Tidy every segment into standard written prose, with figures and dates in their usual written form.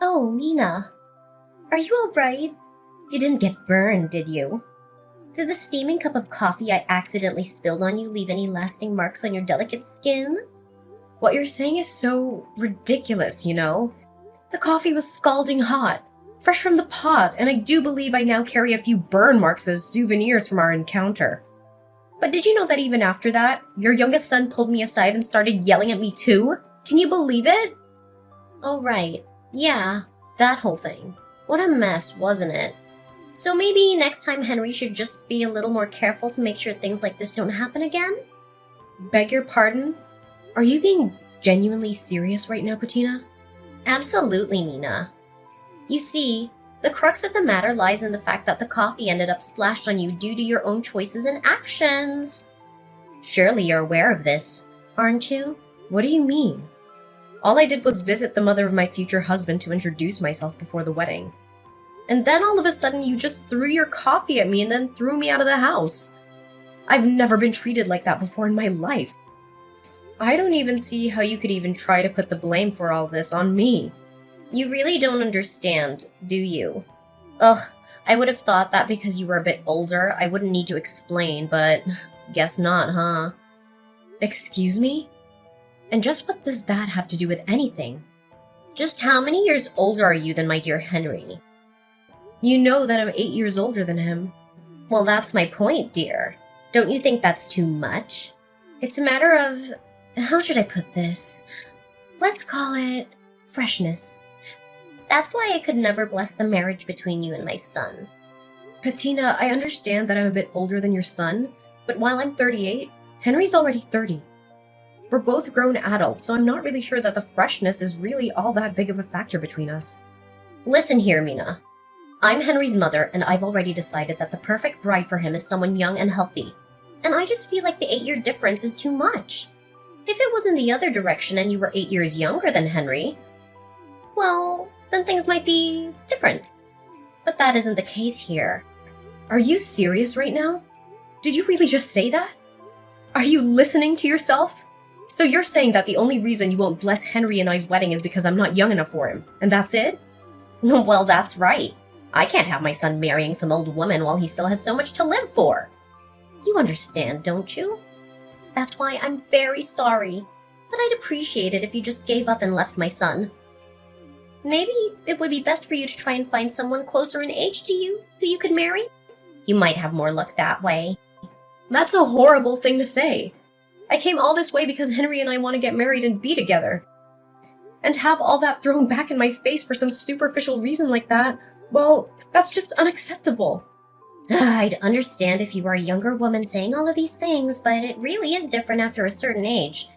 Oh, Mina, are you alright? You didn't get burned, did you? Did the steaming cup of coffee I accidentally spilled on you leave any lasting marks on your delicate skin? What you're saying is so ridiculous, you know? The coffee was scalding hot, fresh from the pot, and I do believe I now carry a few burn marks as souvenirs from our encounter. But did you know that even after that, your youngest son pulled me aside and started yelling at me too? Can you believe it? Oh, right. Yeah, that whole thing. What a mess, wasn't it? So maybe next time Henry should just be a little more careful to make sure things like this don't happen again? Beg your pardon? Are you being genuinely serious right now, Patina? Absolutely, Mina. You see, the crux of the matter lies in the fact that the coffee ended up splashed on you due to your own choices and actions. Surely you're aware of this, aren't you? What do you mean? All I did was visit the mother of my future husband to introduce myself before the wedding. And then all of a sudden you just threw your coffee at me and then threw me out of the house. I've never been treated like that before in my life. I don't even see how you could even try to put the blame for all this on me. You really don't understand, do you? Ugh, I would have thought that because you were a bit older, I wouldn't need to explain, but guess not, huh? Excuse me? And just what does that have to do with anything? Just how many years older are you than my dear Henry? You know that I'm 8 years older than him. Well, that's my point, dear. Don't you think that's too much? It's a matter of... how should I put this? Let's call it freshness. That's why I could never bless the marriage between you and my son. Patina, I understand that I'm a bit older than your son, but while I'm 38, Henry's already 30. We're both grown adults, so I'm not really sure that the freshness is really all that big of a factor between us. Listen here, Mina. I'm Henry's mother, and I've already decided that the perfect bride for him is someone young and healthy. And I just feel like the 8-year difference is too much. If it was in the other direction and you were 8 years younger than Henry, well, then things might be different. But that isn't the case here. Are you serious right now? Did you really just say that? Are you listening to yourself? So you're saying that the only reason you won't bless Henry and I's wedding is because I'm not young enough for him, and that's it? Well, that's right. I can't have my son marrying some old woman while he still has so much to live for. You understand, don't you? That's why I'm very sorry, but I'd appreciate it if you just gave up and left my son. Maybe it would be best for you to try and find someone closer in age to you who you could marry. You might have more luck that way. That's a horrible thing to say. I came all this way because Henry and I want to get married and be together. And to have all that thrown back in my face for some superficial reason like that, well, that's just unacceptable. I'd understand if you were a younger woman saying all of these things, but it really is different after a certain age.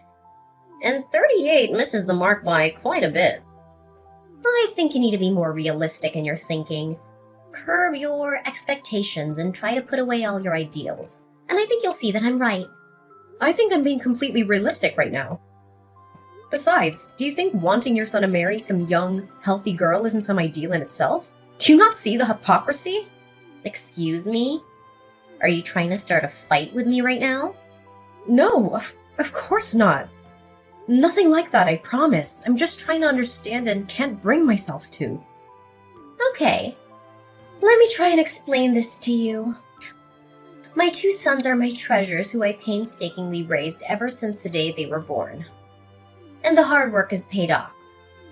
And 38 misses the mark by quite a bit. I think you need to be more realistic in your thinking. Curb your expectations and try to put away all your ideals. And I think you'll see that I'm right. I think I'm being completely realistic right now. Besides, do you think wanting your son to marry some young, healthy girl isn't some ideal in itself? Do you not see the hypocrisy? Excuse me? Are you trying to start a fight with me right now? No, of course not. Nothing like that, I promise. I'm just trying to understand and can't bring myself to. Okay. Let me try and explain this to you. My 2 sons are my treasures who I painstakingly raised ever since the day they were born. And the hard work has paid off.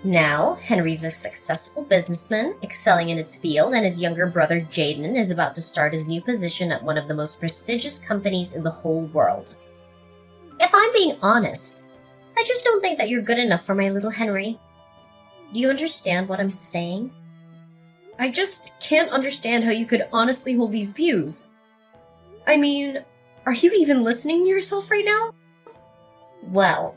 Now, Henry's a successful businessman, excelling in his field, and his younger brother Jaden is about to start his new position at one of the most prestigious companies in the whole world. If I'm being honest, I just don't think that you're good enough for my little Henry. Do you understand what I'm saying? I just can't understand how you could honestly hold these views. I mean, are you even listening to yourself right now? Well,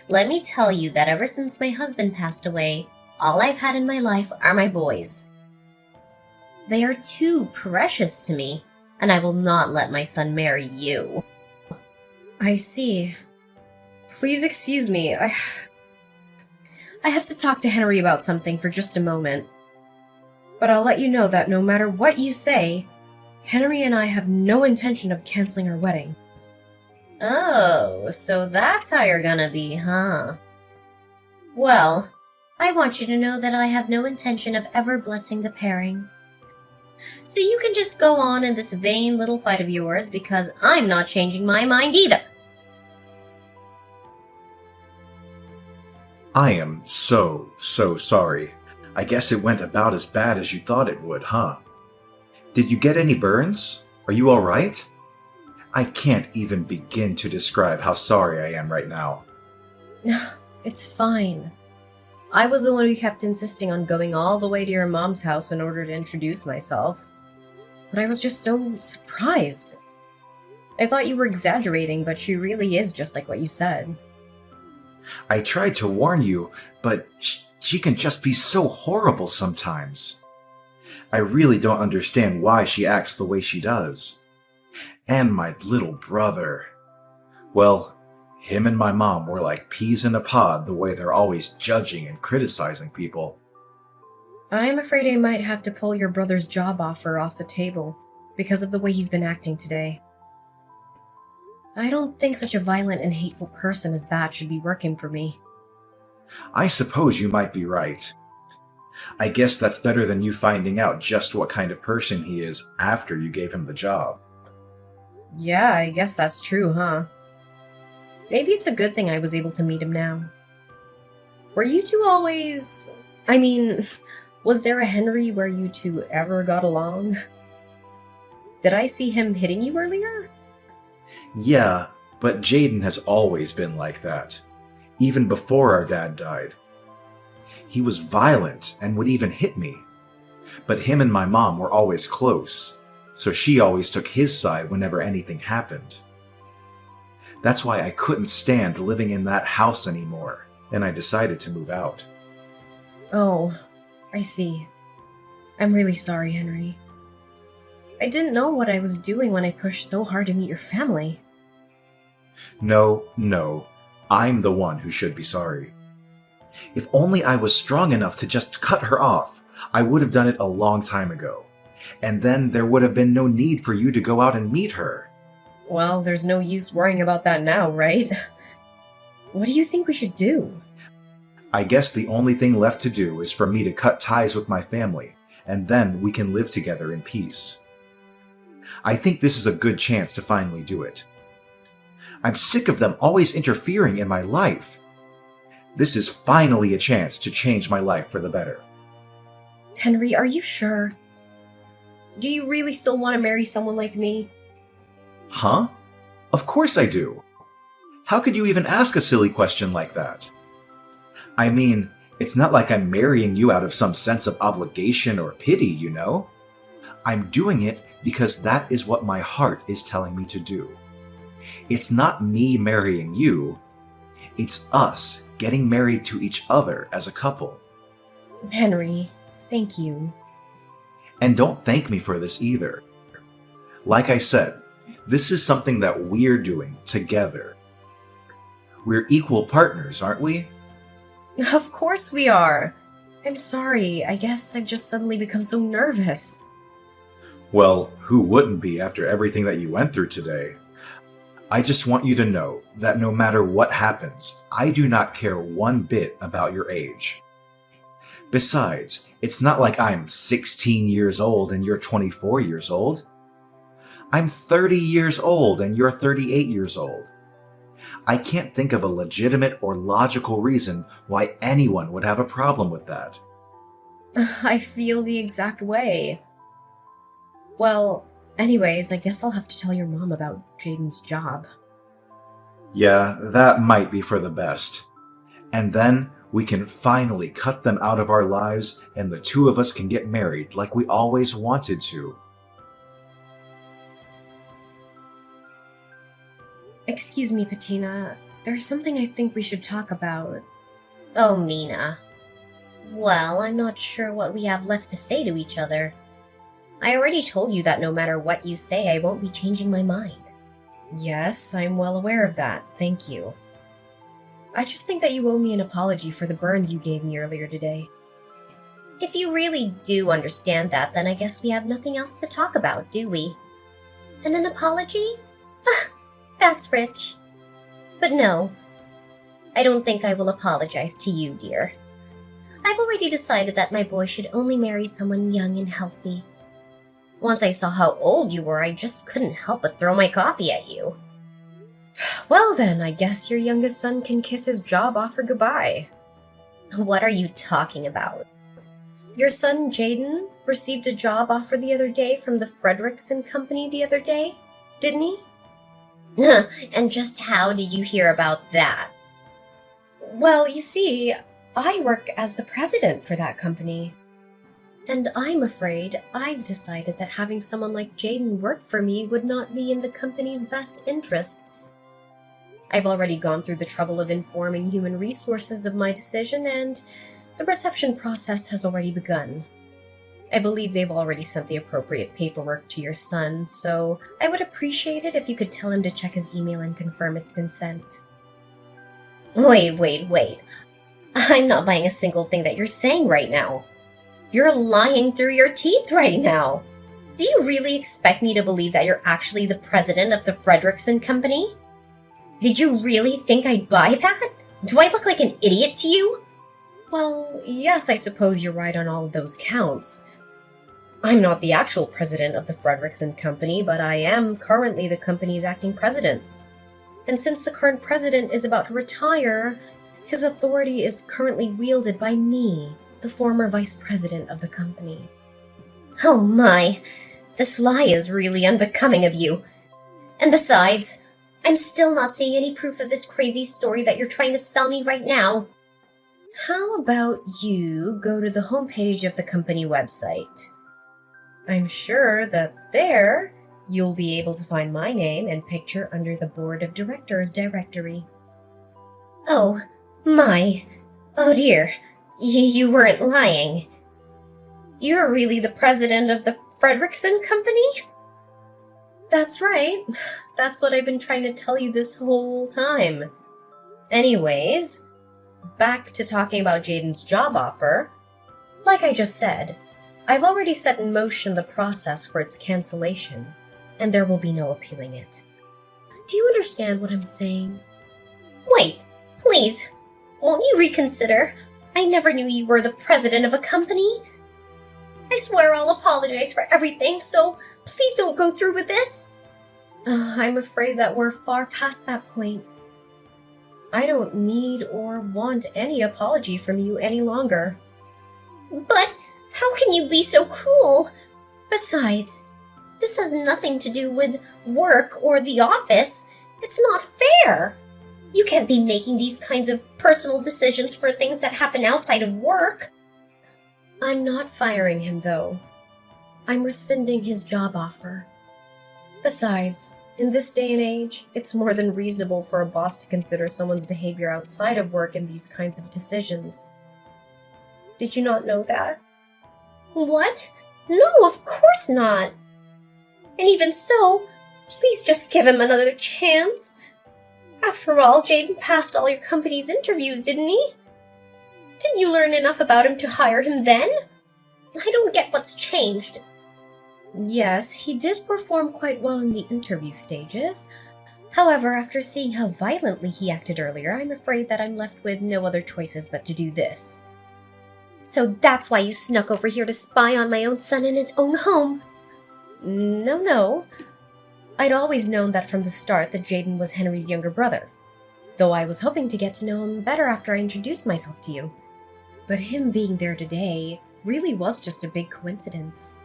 let me tell you that ever since my husband passed away, all I've had in my life are my boys. They are too precious to me, and I will not let my son marry you. I see. Please excuse me, I have to talk to Henry about something for just a moment. But I'll let you know that no matter what you say, Henry and I have no intention of canceling our wedding. Oh, so that's how you're gonna be, huh? Well, I want you to know that I have no intention of ever blessing the pairing. So you can just go on in this vain little fight of yours because I'm not changing my mind either. I am so sorry. I guess it went about as bad as you thought it would, huh? Did you get any burns? Are you alright? I can't even begin to describe how sorry I am right now. It's fine. I was the one who kept insisting on going all the way to your mom's house in order to introduce myself. But I was just so surprised. I thought you were exaggerating, but she really is just like what you said. I tried to warn you, but she can just be so horrible sometimes. I really don't understand why she acts the way she does. And my little brother. Well, him and my mom were like peas in a pod the way they're always judging and criticizing people. I'm afraid I might have to pull your brother's job offer off the table because of the way he's been acting today. I don't think such a violent and hateful person as that should be working for me. I suppose you might be right. I guess that's better than you finding out just what kind of person he is after you gave him the job. Yeah, I guess that's true, huh? Maybe it's a good thing I was able to meet him now. Were you two always... was there a Henry where you two ever got along? Did I see him hitting you earlier? Yeah, but Jaden has always been like that, even before our dad died. He was violent and would even hit me. But him and my mom were always close, so she always took his side whenever anything happened. That's why I couldn't stand living in that house anymore, and I decided to move out. Oh, I see. I'm really sorry, Henry. I didn't know what I was doing when I pushed so hard to meet your family. No, I'm the one who should be sorry. If only I was strong enough to just cut her off, I would have done it a long time ago. And then there would have been no need for you to go out and meet her. Well, there's no use worrying about that now, right? What do you think we should do? I guess the only thing left to do is for me to cut ties with my family, and then we can live together in peace. I think this is a good chance to finally do it. I'm sick of them always interfering in my life. This is finally a chance to change my life for the better. Henry, are you sure? Do you really still want to marry someone like me? Huh? Of course I do. How could you even ask a silly question like that? I mean, it's not like I'm marrying you out of some sense of obligation or pity, you know? I'm doing it because that is what my heart is telling me to do. It's not me marrying you. It's us getting married to each other as a couple. Henry, thank you. And don't thank me for this either. Like I said, this is something that we're doing together. We're equal partners, aren't we? Of course we are. I'm sorry, I guess I've just suddenly become so nervous. Well, who wouldn't be after everything that you went through today? I just want you to know that no matter what happens, I do not care one bit about your age. Besides, it's not like I'm 16 years old and you're 24 years old. I'm 30 years old and you're 38 years old. I can't think of a legitimate or logical reason why anyone would have a problem with that. I feel the exact way. Well, anyways, I guess I'll have to tell your mom about Jaden's job. Yeah, that might be for the best. And then we can finally cut them out of our lives and the two of us can get married like we always wanted to. Excuse me, Patina. There's something I think we should talk about. Oh, Mina. Well, I'm not sure what we have left to say to each other. I already told you that no matter what you say, I won't be changing my mind. Yes, I'm well aware of that. Thank you. I just think that you owe me an apology for the burns you gave me earlier today. If you really do understand that, then I guess we have nothing else to talk about, do we? And an apology? That's rich. But no, I don't think I will apologize to you, dear. I've already decided that my boy should only marry someone young and healthy. Once I saw how old you were, I just couldn't help but throw my coffee at you. Well then, I guess your youngest son can kiss his job offer goodbye. What are you talking about? Your son, Jaden, received a job offer the other day from the Frederickson Company the other day, didn't he? And just how did you hear about that? Well, you see, I work as the president for that company. And I'm afraid I've decided that having someone like Jaden work for me would not be in the company's best interests. I've already gone through the trouble of informing human resources of my decision, and the reception process has already begun. I believe they've already sent the appropriate paperwork to your son, so I would appreciate it if you could tell him to check his email and confirm it's been sent. Wait. I'm not buying a single thing that you're saying right now. You're lying through your teeth right now. Do you really expect me to believe that you're actually the president of the Frederickson Company? Did you really think I'd buy that? Do I look like an idiot to you? Well, yes, I suppose you're right on all of those counts. I'm not the actual president of the Frederickson Company, but I am currently the company's acting president. And since the current president is about to retire, his authority is currently wielded by me, the former vice president of the company. Oh my, this lie is really unbecoming of you. And besides, I'm still not seeing any proof of this crazy story that you're trying to sell me right now. How about you go to the homepage of the company website? I'm sure that there you'll be able to find my name and picture under the board of directors directory. Oh, my. Oh dear. You weren't lying. You're really the president of the Frederickson Company? That's right. That's what I've been trying to tell you this whole time. Anyways, back to talking about Jaden's job offer. Like I just said, I've already set in motion the process for its cancellation, and there will be no appealing it. Do you understand what I'm saying? Wait, please. Won't you reconsider? I never knew you were the president of a company. I swear I'll apologize for everything, so please don't go through with this. I'm afraid that we're far past that point. I don't need or want any apology from you any longer. But how can you be so cruel? Besides, this has nothing to do with work or the office. It's not fair. You can't be making these kinds of personal decisions for things that happen outside of work. I'm not firing him, though. I'm rescinding his job offer. Besides, in this day and age, it's more than reasonable for a boss to consider someone's behavior outside of work in these kinds of decisions. Did you not know that? What? No, of course not. And even so, please just give him another chance. After all, Jaden passed all your company's interviews, didn't he? Didn't you learn enough about him to hire him then? I don't get what's changed. Yes, he did perform quite well in the interview stages. However, after seeing how violently he acted earlier, I'm afraid that I'm left with no other choices but to do this. So that's why you snuck over here to spy on my own son in his own home? No. I'd always known that from the start that Jaden was Henry's younger brother, though I was hoping to get to know him better after I introduced myself to you. But him being there today really was just a big coincidence.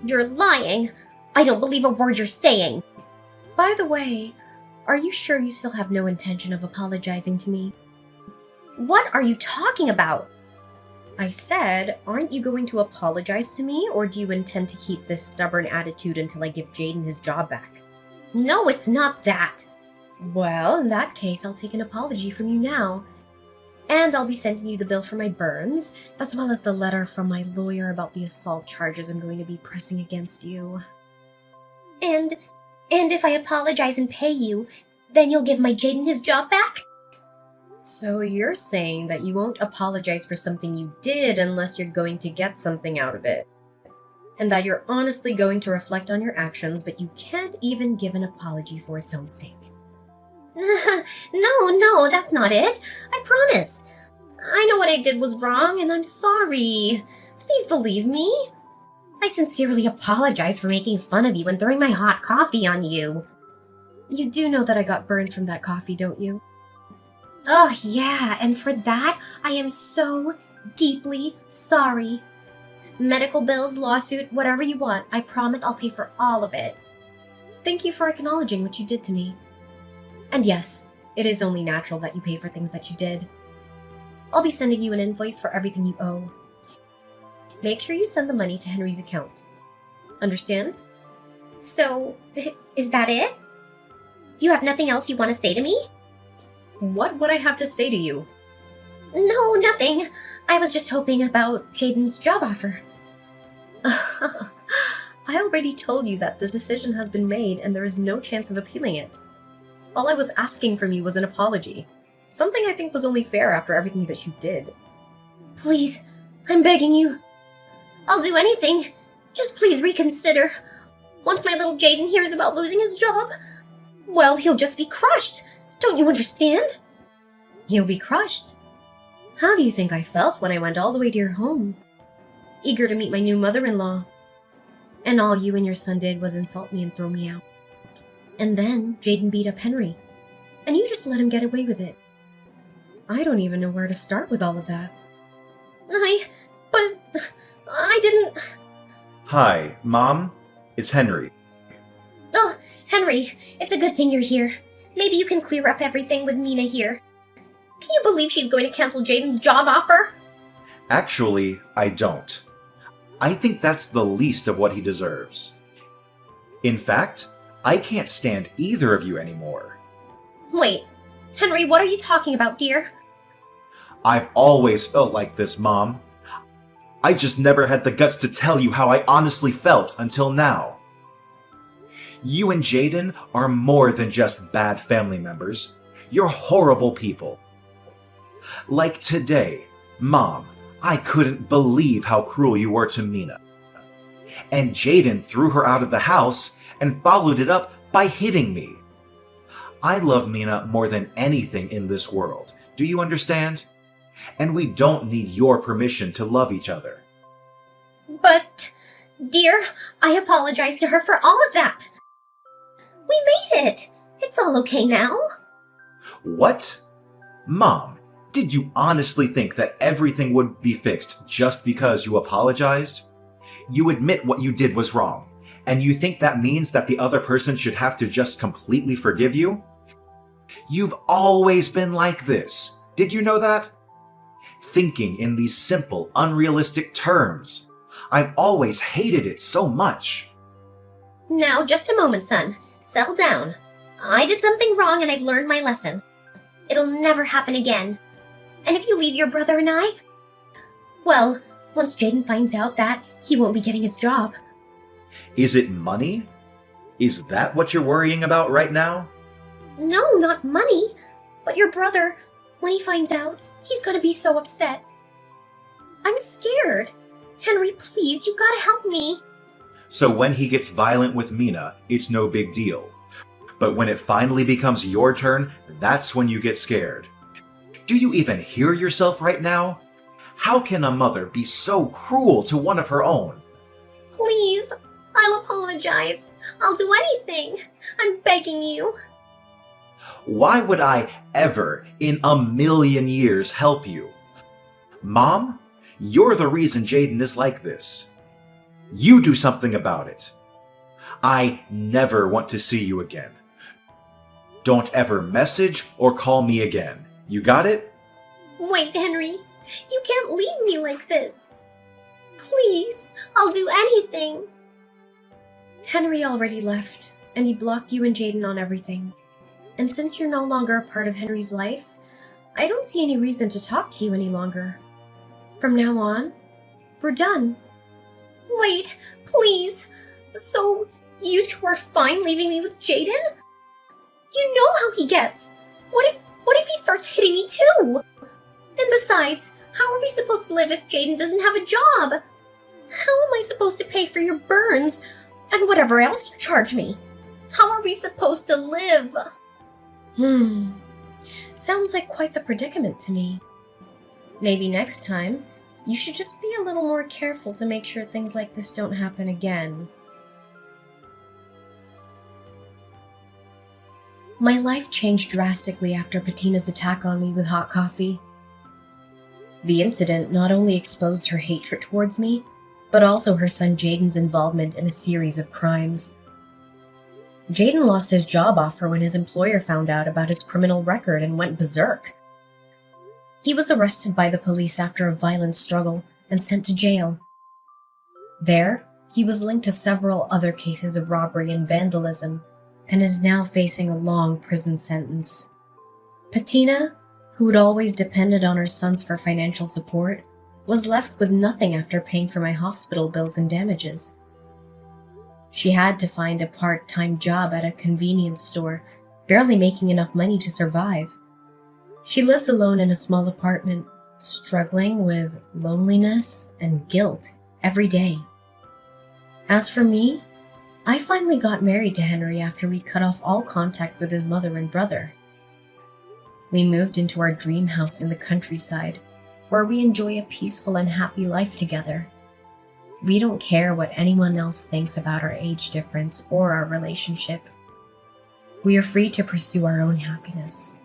You're lying! I don't believe a word you're saying! By the way, are you sure you still have no intention of apologizing to me? What are you talking about? I said, aren't you going to apologize to me, or do you intend to keep this stubborn attitude until I give Jaden his job back? No, it's not that. Well, in that case, I'll take an apology from you now. And I'll be sending you the bill for my burns, as well as the letter from my lawyer about the assault charges I'm going to be pressing against you. And if I apologize and pay you, then you'll give my Jaden his job back? So you're saying that you won't apologize for something you did unless you're going to get something out of it. And that you're honestly going to reflect on your actions, but you can't even give an apology for its own sake. No, that's not it. I promise. I know what I did was wrong, and I'm sorry. Please believe me. I sincerely apologize for making fun of you and throwing my hot coffee on you. You do know that I got burns from that coffee, don't you? Oh, yeah, and for that, I am so deeply sorry. Medical bills, lawsuit, whatever you want, I promise I'll pay for all of it. Thank you for acknowledging what you did to me. And yes, it is only natural that you pay for things that you did. I'll be sending you an invoice for everything you owe. Make sure you send the money to Henry's account. Understand? So, is that it? You have nothing else you want to say to me? What would I have to say to you? No, nothing. I was just hoping about Jaden's job offer. I already told you that the decision has been made and there is no chance of appealing it. All I was asking from you was an apology. Something I think was only fair after everything that you did. Please, I'm begging you. I'll do anything. Just please reconsider. Once my little Jaden hears about losing his job, well, he'll just be crushed. Don't you understand? He'll be crushed. How do you think I felt when I went all the way to your home? Eager to meet my new mother-in-law. And all you and your son did was insult me and throw me out. And then Jaden beat up Henry. And you just let him get away with it. I don't even know where to start with all of that. But I didn't... Hi, Mom. It's Henry. Oh, Henry, it's a good thing you're here. Maybe you can clear up everything with Mina here. Can you believe she's going to cancel Jaden's job offer? Actually, I don't. I think that's the least of what he deserves. In fact, I can't stand either of you anymore. Wait, Henry, what are you talking about, dear? I've always felt like this, Mom. I just never had the guts to tell you how I honestly felt until now. You and Jaden are more than just bad family members. You're horrible people. Like today, Mom, I couldn't believe how cruel you were to Mina. And Jaden threw her out of the house and followed it up by hitting me. I love Mina more than anything in this world. Do you understand? And we don't need your permission to love each other. But, dear, I apologize to her for all of that. We made it. It's all okay now. What? Mom, did you honestly think that everything would be fixed just because you apologized? You admit what you did was wrong, and you think that means that the other person should have to just completely forgive you? You've always been like this. Did you know that? Thinking in these simple, unrealistic terms. I've always hated it so much. Now, just a moment, son. Settle down. I did something wrong and I've learned my lesson. It'll never happen again. And if you leave your brother and I, well, once Jaden finds out that, he won't be getting his job. Is it money? Is that what you're worrying about right now? No, not money. But your brother, when he finds out, he's gonna be so upset. I'm scared. Henry, please, you gotta help me. So when he gets violent with Mina, it's no big deal. But when it finally becomes your turn, that's when you get scared. Do you even hear yourself right now? How can a mother be so cruel to one of her own? Please, I'll apologize. I'll do anything. I'm begging you. Why would I ever, in a million years, help you? Mom, you're the reason Jaden is like this. You do something about it. I never want to see you again. Don't ever message or call me again. You got it? Wait, Henry. You can't leave me like this. Please, I'll do anything. Henry already left, and he blocked you and Jaden on everything. And since you're no longer a part of Henry's life, I don't see any reason to talk to you any longer. From now on, we're done. Wait, please. So, you two are fine leaving me with Jaden? You know how he gets. What if he starts hitting me too? And besides, how are we supposed to live if Jaden doesn't have a job? How am I supposed to pay for your burns and whatever else you charge me? How are we supposed to live? Sounds like quite the predicament to me. Maybe next time, you should just be a little more careful to make sure things like this don't happen again. My life changed drastically after Bettina's attack on me with hot coffee. The incident not only exposed her hatred towards me, but also her son Jaden's involvement in a series of crimes. Jaden lost his job offer when his employer found out about his criminal record and went berserk. He was arrested by the police after a violent struggle and sent to jail. There, he was linked to several other cases of robbery and vandalism and is now facing a long prison sentence. Bettina, who had always depended on her sons for financial support, was left with nothing after paying for my hospital bills and damages. She had to find a part-time job at a convenience store, barely making enough money to survive. She lives alone in a small apartment, struggling with loneliness and guilt every day. As for me, I finally got married to Henry after we cut off all contact with his mother and brother. We moved into our dream house in the countryside, where we enjoy a peaceful and happy life together. We don't care what anyone else thinks about our age difference or our relationship. We are free to pursue our own happiness.